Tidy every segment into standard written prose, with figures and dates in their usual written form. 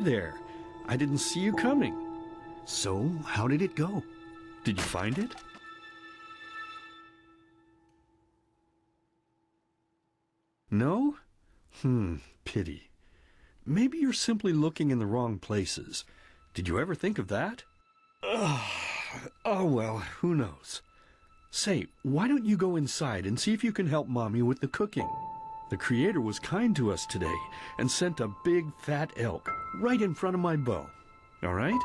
there. I didn't see you coming. So, how did it go? Did you find it? No? Pity. Maybe you're simply looking in the wrong places. Did you ever think of that? Oh, well, who knows? Say, why don't you go inside and see if you can help Mommy with the cooking? The Creator was kind to us today and sent a big fat elk right in front of my bow. All right?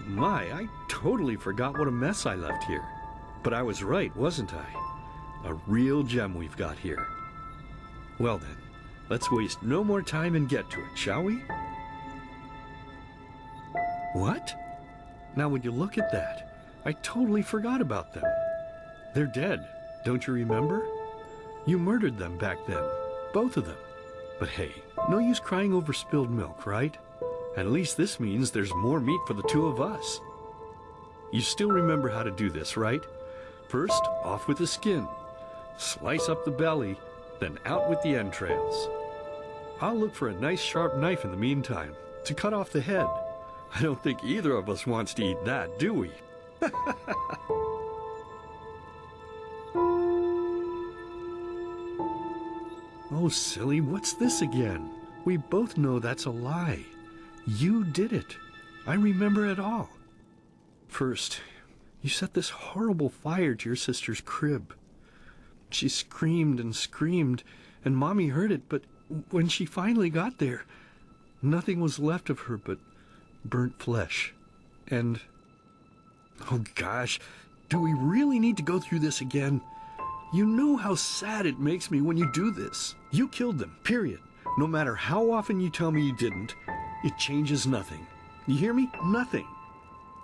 My, I totally forgot what a mess I left here. But I was right, wasn't I? A real gem we've got here. Well then, let's waste no more time and get to it, shall we? What? Now would you look at that? I totally forgot about them. They're dead, don't you remember? You murdered them back then, both of them. But hey, no use crying over spilled milk, right? At least this means there's more meat for the two of us. You still remember how to do this, right? First, off with the skin. Slice up the belly, then out with the entrails. I'll look for a nice sharp knife in the meantime to cut off the head. I don't think either of us wants to eat that, do we? Oh, silly, what's this again? We both know that's a lie. You did it. I remember it all. First, you set this horrible fire to your sister's crib. She screamed and screamed, and Mommy heard it, but when she finally got there, nothing was left of her but burnt flesh. And, oh gosh, do we really need to go through this again? You know how sad it makes me when you do this. You killed them, period. No matter how often you tell me you didn't, it changes nothing. You hear me? Nothing.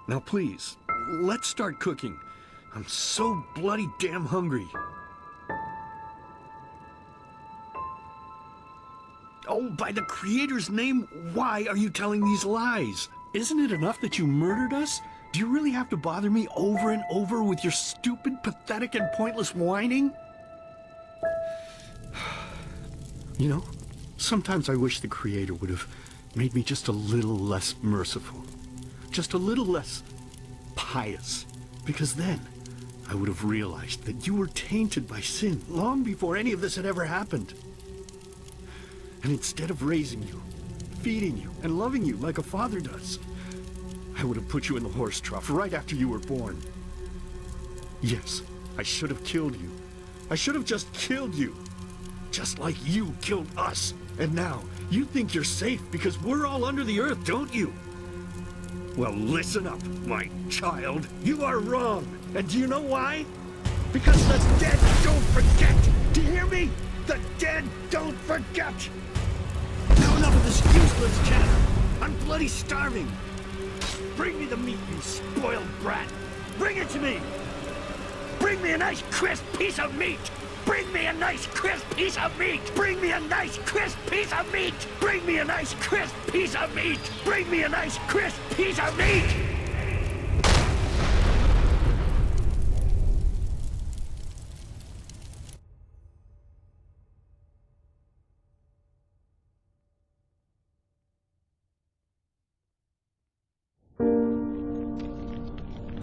Now please, let's start cooking. I'm so bloody damn hungry. Oh, by the Creator's name, why are you telling these lies? Isn't it enough that you murdered us? Do you really have to bother me over and over with your stupid, pathetic, and pointless whining? You know, sometimes I wish the Creator would have made me just a little less merciful, just a little less pious, because then I would have realized that you were tainted by sin long before any of this had ever happened. And instead of raising you, feeding you, and loving you like a father does, I would have put you in the horse trough right after you were born. Yes, I should have killed you. I should have just killed you. Just like you killed us. And now, you think you're safe because we're all under the earth, don't you? Well, listen up, my child. You are wrong. And do you know why? Because the dead don't forget. Do you hear me? The dead don't forget. Now enough of this useless chatter. I'm bloody starving. Bring me the meat, you spoiled brat. Bring it to me. Bring me a nice crisp piece of meat. Bring me a nice crisp piece of meat! Bring me a nice crisp piece of meat! Bring me a nice crisp piece of meat! Bring me a nice crisp piece of meat!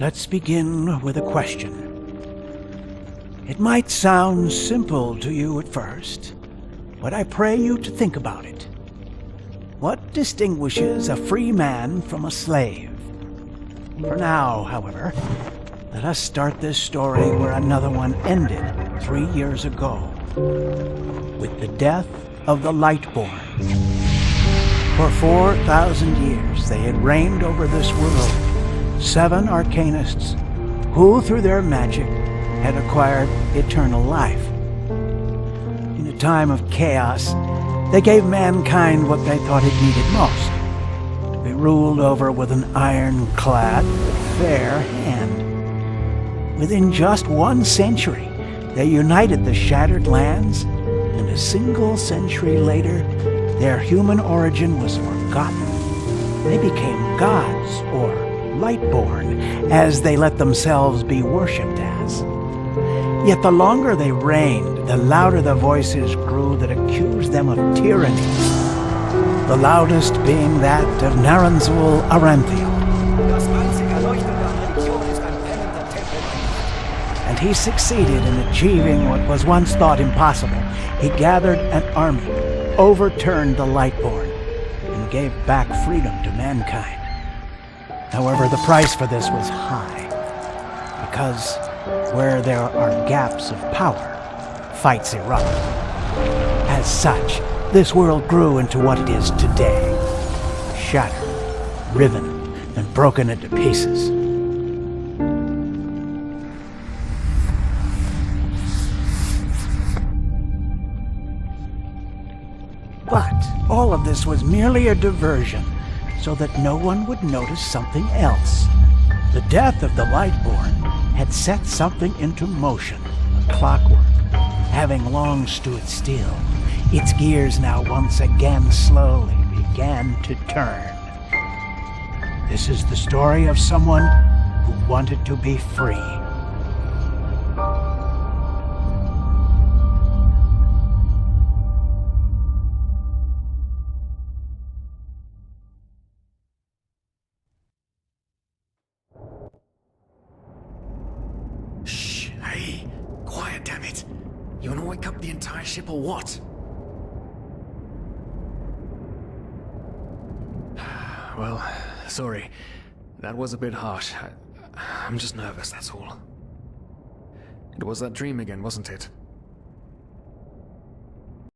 let's begin with a question. It might sound simple to you at first, but I pray you to think about it. What distinguishes a free man from a slave? For now, however, let us start this story where another one ended 3 years ago, with the death of the Lightborn. For 4,000 years they had reigned over this world, 7 arcanists who, through their magic, had acquired eternal life. In a time of chaos, they gave mankind what they thought it needed most, to be ruled over with an ironclad but fair hand. Within just 1 century, they united the shattered lands, and a single century later, their human origin was forgotten. They became gods, or Lightborn, as they let themselves be worshipped as. Yet the longer they reigned, the louder the voices grew that accused them of tyranny, the loudest being that of Naranzul Aranthiel. And he succeeded in achieving what was once thought impossible. He gathered an army, overturned the Lightborn, and gave back freedom to mankind. However, the price for this was high, because where there are gaps of power, fights erupt. As such, this world grew into what it is today, shattered, riven, and broken into pieces. But all of this was merely a diversion, so that no one would notice something else. The death of the Lightborn had set something into motion, clockwork, having long stood still. Its gears now once again slowly began to turn. This is the story of someone who wanted to be free. Shh, hey, quiet, damn it. You wanna wake up the entire ship or what? Well, sorry. That was a bit harsh. I'm just nervous, that's all. It was that dream again, wasn't it?